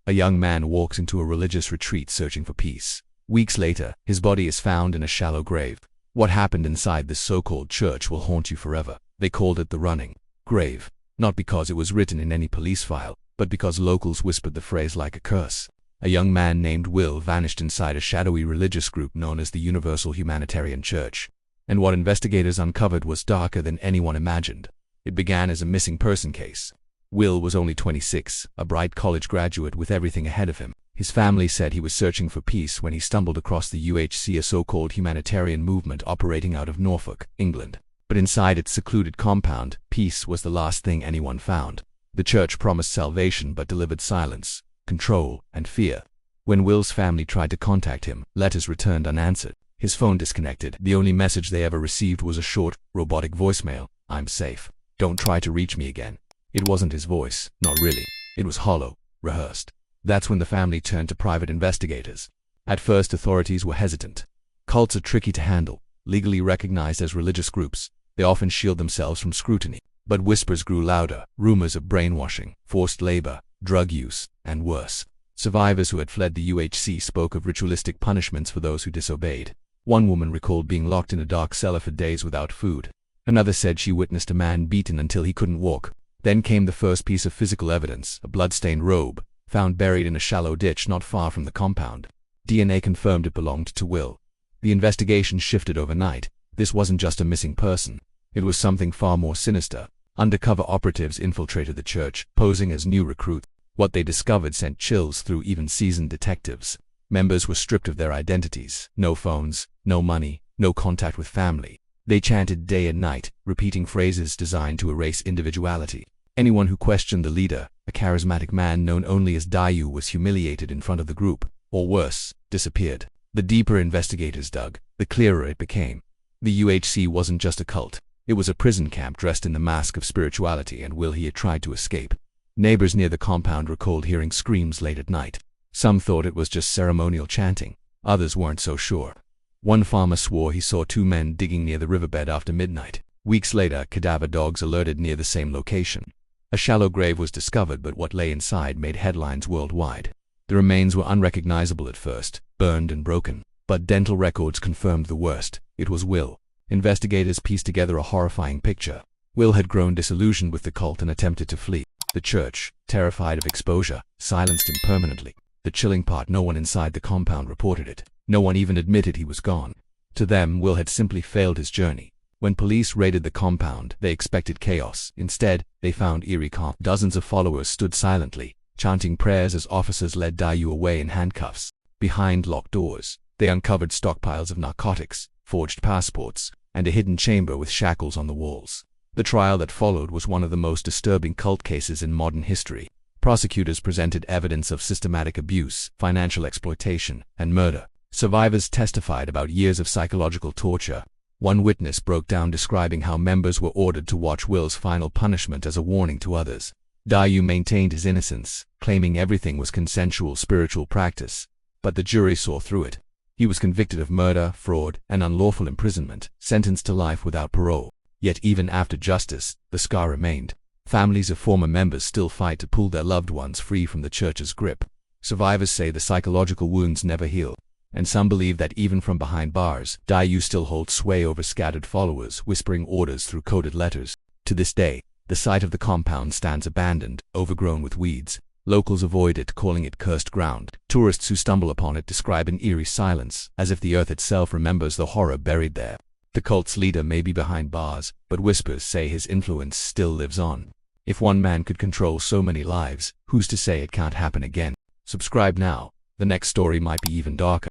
A young man walks into a religious retreat searching for peace. Weeks later, his body is found in a shallow grave. What happened inside this so-called church will haunt you forever. They called it the running grave, not because it was written in any police file, but because locals whispered the phrase like a curse. A young man named Will vanished inside a shadowy religious group known as the Universal Humanitarian Church. And what investigators uncovered was darker than anyone imagined. It began as a missing person case. Will was only 26, a bright college graduate with everything ahead of him. His family said he was searching for peace when he stumbled across the UHC, a so-called humanitarian movement operating out of Norfolk, England. But inside its secluded compound, peace was the last thing anyone found. The church promised salvation but delivered silence, control, and fear. When Will's family tried to contact him, letters returned unanswered. His phone disconnected. The only message they ever received was a short, robotic voicemail. "I'm safe. Don't try to reach me again." It wasn't his voice, not really. It was hollow, rehearsed. That's when the family turned to private investigators. At first, authorities were hesitant. Cults are tricky to handle. Legally recognized as religious groups, they often shield themselves from scrutiny. But whispers grew louder, rumors of brainwashing, forced labor, drug use, and worse. Survivors who had fled the UHC spoke of ritualistic punishments for those who disobeyed. One woman recalled being locked in a dark cellar for days without food. Another said she witnessed a man beaten until he couldn't walk. Then came the first piece of physical evidence, a blood-stained robe, found buried in a shallow ditch not far from the compound. DNA confirmed it belonged to Will. The investigation shifted overnight. This wasn't just a missing person. It was something far more sinister. Undercover operatives infiltrated the church, posing as new recruits. What they discovered sent chills through even seasoned detectives. Members were stripped of their identities. No phones, no money, no contact with family. They chanted day and night, repeating phrases designed to erase individuality. Anyone who questioned the leader, a charismatic man known only as Daiyu, was humiliated in front of the group, or worse, disappeared. The deeper investigators dug, the clearer it became. The UHC wasn't just a cult. It was a prison camp dressed in the mask of spirituality, and Will had tried to escape. Neighbors near the compound recalled hearing screams late at night. Some thought it was just ceremonial chanting. Others weren't so sure. One farmer swore he saw two men digging near the riverbed after midnight. Weeks later, cadaver dogs alerted near the same location. A shallow grave was discovered, but what lay inside made headlines worldwide. The remains were unrecognizable at first, burned and broken. But dental records confirmed the worst. It was Will. Investigators pieced together a horrifying picture. Will had grown disillusioned with the cult and attempted to flee. The church, terrified of exposure, silenced him permanently. The chilling part: no one inside the compound reported it. No one even admitted he was gone. To them, Will had simply failed his journey. When police raided the compound, they expected chaos. Instead, they found eerie calm. Dozens of followers stood silently, chanting prayers as officers led Daiyu away in handcuffs. Behind locked doors, they uncovered stockpiles of narcotics, forged passports, and a hidden chamber with shackles on the walls. The trial that followed was one of the most disturbing cult cases in modern history. Prosecutors presented evidence of systematic abuse, financial exploitation, and murder. Survivors testified about years of psychological torture. One witness broke down describing how members were ordered to watch Will's final punishment as a warning to others. Daiyu maintained his innocence, claiming everything was consensual spiritual practice. But the jury saw through it. He was convicted of murder, fraud, and unlawful imprisonment, sentenced to life without parole. Yet even after justice, the scar remained. Families of former members still fight to pull their loved ones free from the church's grip. Survivors say the psychological wounds never heal. And some believe that even from behind bars, Daiyu still holds sway over scattered followers, whispering orders through coded letters. To this day, the site of the compound stands abandoned, overgrown with weeds. Locals avoid it, calling it cursed ground. Tourists who stumble upon it describe an eerie silence, as if the earth itself remembers the horror buried there. The cult's leader may be behind bars, but whispers say his influence still lives on. If one man could control so many lives, who's to say it can't happen again? Subscribe now. The next story might be even darker.